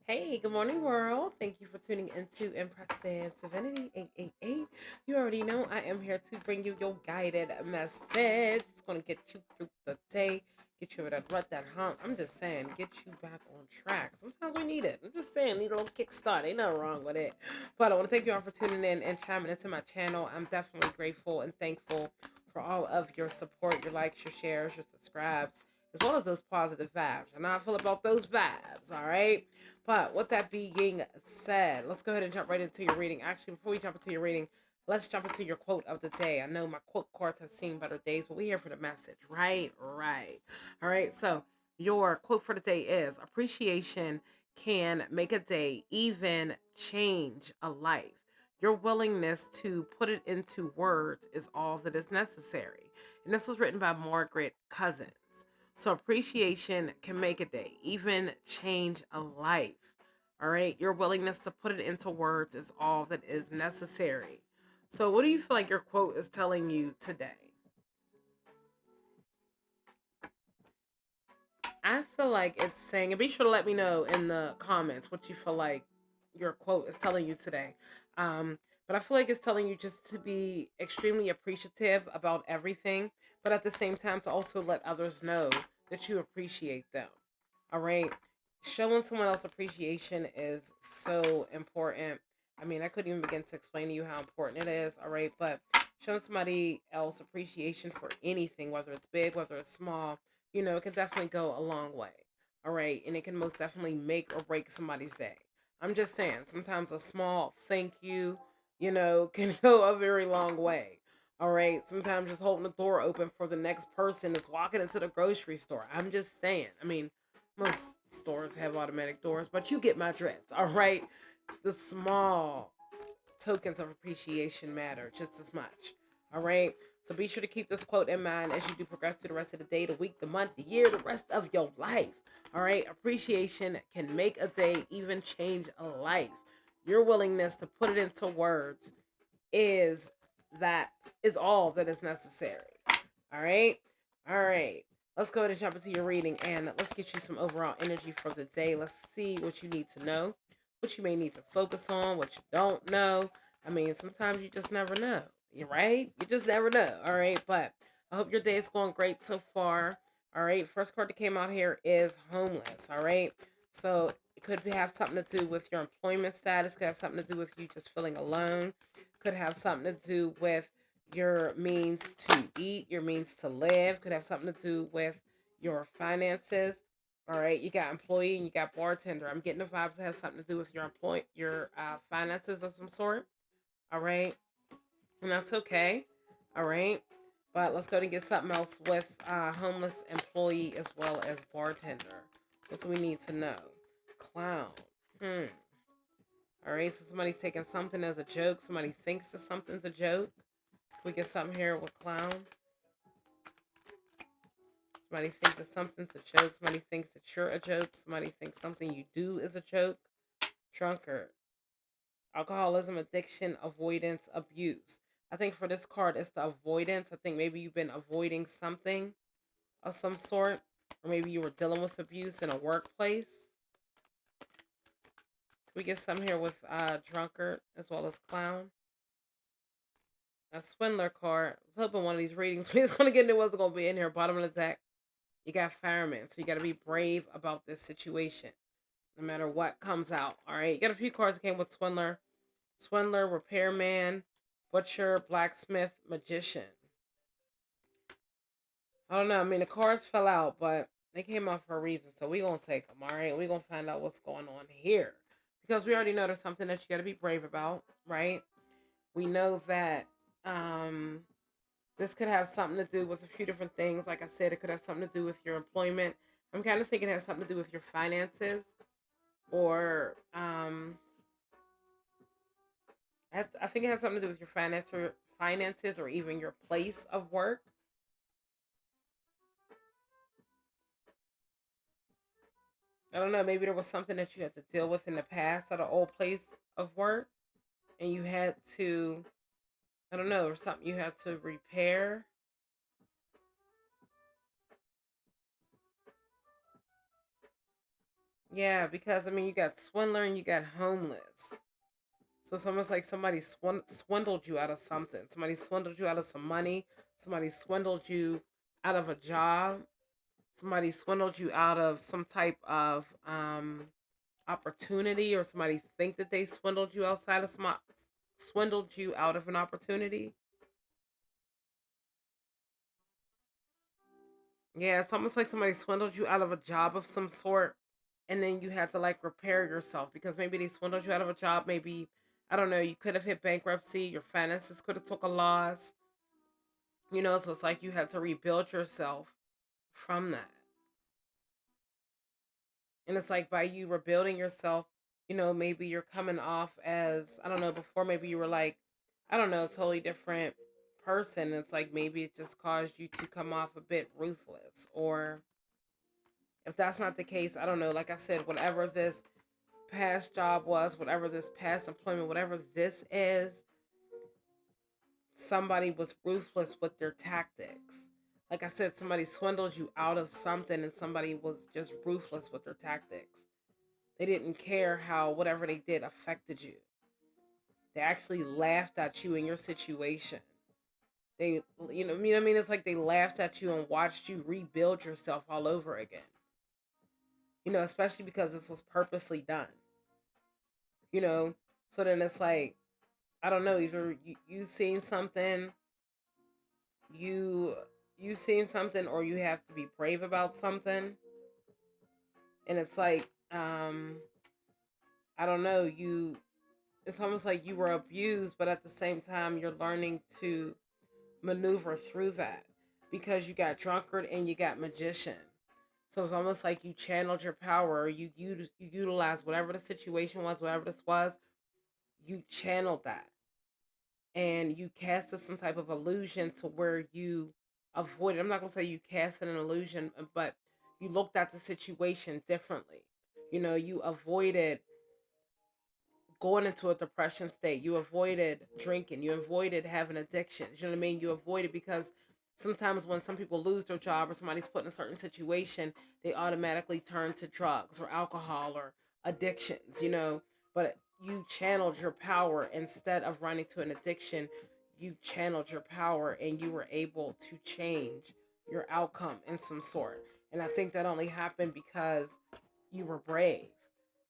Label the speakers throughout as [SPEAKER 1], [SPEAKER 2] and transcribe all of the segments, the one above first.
[SPEAKER 1] Hey, good morning, world. Thank you for tuning into Impressive Divinity 888. You already know I am here to bring you your guided message. It's going to get you through the day, get you over that rut, that hump. I'm just saying, get you back on track. Sometimes we need it. I'm just saying, need a little kickstart. Ain't nothing wrong with it. But I want to thank you all for tuning in and chiming into my channel. I'm definitely grateful and thankful for all of your support, your likes, your shares, your subscribes, as well as those positive vibes. And I feel about those vibes, all right? But with that being said, let's go ahead and jump right into your reading. Actually, before we jump into your reading, let's jump into your quote of the day. I know my quote cards have seen better days, but we're here for the message, right? Right. All right. So your quote for the day is: appreciation can make a day, even change a life. Your willingness to put it into words is all that is necessary. And this was written by Margaret Cousins. So appreciation can make a day, even change a life. All right. Your willingness to put it into words is all that is necessary. So what do you feel like your quote is telling you today? I feel like it's saying, and be sure to let me know in the comments what you feel like your quote is telling you today. But I feel like it's telling you just to be extremely appreciative about everything, but at the same time to also let others know that you appreciate them. All right. Showing someone else appreciation is so important. I mean, I couldn't even begin to explain to you how important it is. All right. But showing somebody else appreciation for anything, whether it's big, whether it's small, it can definitely go a long way. All right. And it can most definitely make or break somebody's day. I'm just saying, sometimes a small thank you, can go a very long way. All right. Sometimes just holding the door open for the next person that's walking into the grocery store. I'm just saying. I mean, most stores have automatic doors, but you get my drift. All right. The small tokens of appreciation matter just as much. All right. So be sure to keep this quote in mind as you do progress through the rest of the day, the week, the month, the year, the rest of your life. All right. Appreciation can make a day, even change a life. Your willingness to put it into words is that is all that is necessary. All right. All right. Let's go ahead and jump into your reading and let's get you some overall energy for the day. Let's see what you need to know, what you may need to focus on, what you don't know. I mean, sometimes you just never know. You're right. You just never know. All right. But I hope your day is going great so far. All right. First card that came out here is homeless. All right. So it could have something to do with your employment status. Could have something to do with you just feeling alone. Could have something to do with your means to eat, your means to live. Could have something to do with your finances. All right, you got employee and you got bartender. I'm getting the vibes that has something to do with your finances of some sort. All right, and that's okay. All right, but let's go and get something else with homeless employee as well as bartender. What do we need to know? Clown. Hmm. All right, so somebody's taking something as a joke. Somebody thinks that something's a joke. We get something here with clown. Somebody thinks that something's a joke. Somebody thinks that you're a joke. Somebody thinks something you do is a joke. Drunkard. Alcoholism, addiction, avoidance, abuse. I think for this card, it's the avoidance. I think maybe you've been avoiding something of some sort. Or maybe you were dealing with abuse in a workplace. We get some here with drunkard as well as clown. A swindler card. I was hoping one of these readings we was going to get into what's going to be in here. Bottom of the deck. You got fireman. So you got to be brave about this situation. No matter what comes out. All right. You got a few cards that came with swindler. Swindler, repairman, butcher, blacksmith, magician. I don't know. I mean, the cards fell out, but they came out for a reason. So we're going to take them. All right. We're going to find out what's going on here. Because we already know there's something that you got to be brave about. Right. We know that this could have something to do with a few different things. Like I said, it could have something to do with your employment. I'm kind of thinking it has something to do with your finances, or I think it has something to do with your finances, or even your place of work. I don't know. Maybe there was something that you had to deal with in the past at an old place of work, and you had to, I don't know, or something you had to repair. Yeah, because I mean, you got swindler and you got homeless. So it's almost like somebody swindled you out of something. Somebody swindled you out of some money. Somebody swindled you out of a job. Somebody swindled you out of some type of opportunity, or somebody think that they swindled you outside of some swindled you out of an opportunity. Yeah, it's almost like somebody swindled you out of a job of some sort, and then you had to like repair yourself because maybe they swindled you out of a job. Maybe, I don't know, you could have hit bankruptcy, your finances could have took a loss, so it's like you had to rebuild yourself from that. And it's like by you rebuilding yourself, maybe you're coming off as, I don't know, before maybe you were like, I don't know, a totally different person. It's like maybe it just caused you to come off a bit ruthless. Or if that's not the case, I don't know, like I said, whatever this past job was, whatever this past employment, whatever this is, somebody was ruthless with their tactics. Like I said, somebody swindled you out of something and somebody was just ruthless with their tactics. They didn't care how whatever they did affected you. They actually laughed at you in your situation. They, I mean, it's like they laughed at you and watched you rebuild yourself all over again. Especially because this was purposely done. You know, so then it's like, I don't know, either you seen something, you you seen something, or you have to be brave about something, and it's like, I don't know, it's almost like you were abused, but at the same time, you're learning to maneuver through that because you got drunkard and you got magician. So it's almost like you channeled your power. You utilized whatever the situation was, whatever this was. You channeled that, and you casted some type of illusion to where you avoided. I'm not gonna say you casted an illusion, but you looked at the situation differently. You avoided going into a depression state. You avoided drinking. You avoided having addictions. You know what I mean? You avoided because sometimes when some people lose their job or somebody's put in a certain situation, they automatically turn to drugs or alcohol or addictions. But you channeled your power instead of running to an addiction. You channeled your power and you were able to change your outcome in some sort. And I think that only happened because you were brave.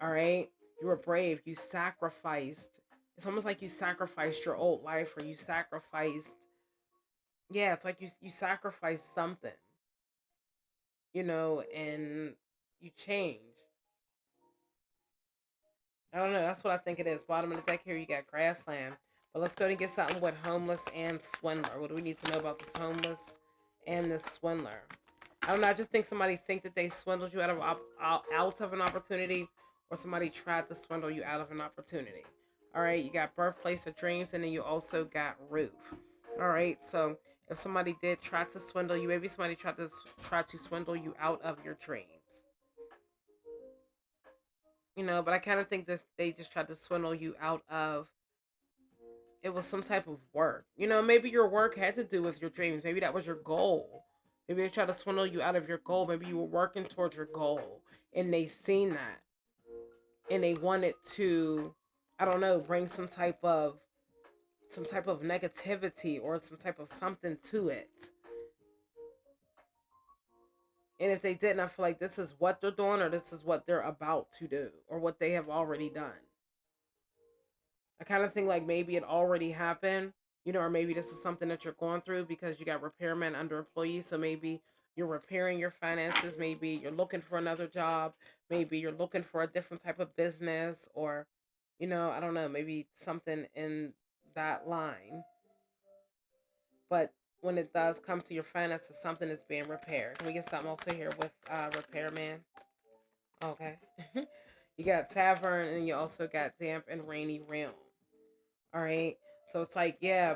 [SPEAKER 1] All right. You were brave. You sacrificed. It's almost like you sacrificed your old life, or you sacrificed. Yeah, it's like you sacrificed something, and you changed. I don't know. That's what I think it is. Bottom of the deck here, you got grassland. But let's go and get something with homeless and swindler. What do we need to know about this homeless and this swindler? I don't know. I just think somebody think that they swindled you out of an opportunity, or somebody tried to swindle you out of an opportunity. All right, you got birthplace of dreams, and then you also got roof. All right, so if somebody did try to swindle you, maybe somebody tried to swindle you out of your dreams. But I kind of think this they just tried to swindle you out of, it was some type of work. Maybe your work had to do with your dreams. Maybe that was your goal. Maybe they tried to swindle you out of your goal. Maybe you were working towards your goal and they seen that and they wanted to, I don't know, bring some type of negativity or some type of something to it. And if they didn't, I feel like this is what they're doing, or this is what they're about to do, or what they have already done. I kind of think like maybe it already happened, or maybe this is something that you're going through because you got repairmen under employees. So maybe you're repairing your finances. Maybe you're looking for another job. Maybe you're looking for a different type of business, or, I don't know, maybe something in that line. But when it does come to your finances, something is being repaired. Can we get something also here with repairman? Okay. You got tavern and you also got damp and rainy realm. All right. So it's like, yeah,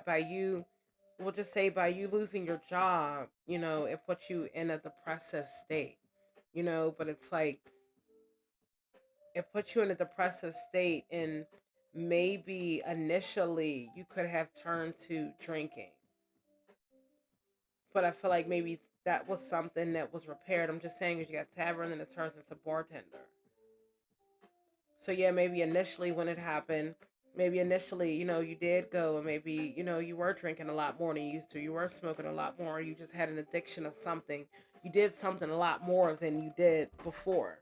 [SPEAKER 1] we'll just say by you losing your job, it puts you in a depressive state, but it's like, it puts you in a depressive state. And maybe initially you could have turned to drinking, but I feel like maybe that was something that was repaired. I'm just saying, because you got tavern and it turns into bartender. So yeah, maybe initially when it happened, maybe initially, you did go and maybe, you were drinking a lot more than you used to. You were smoking a lot more. You just had an addiction of something. You did something a lot more than you did before.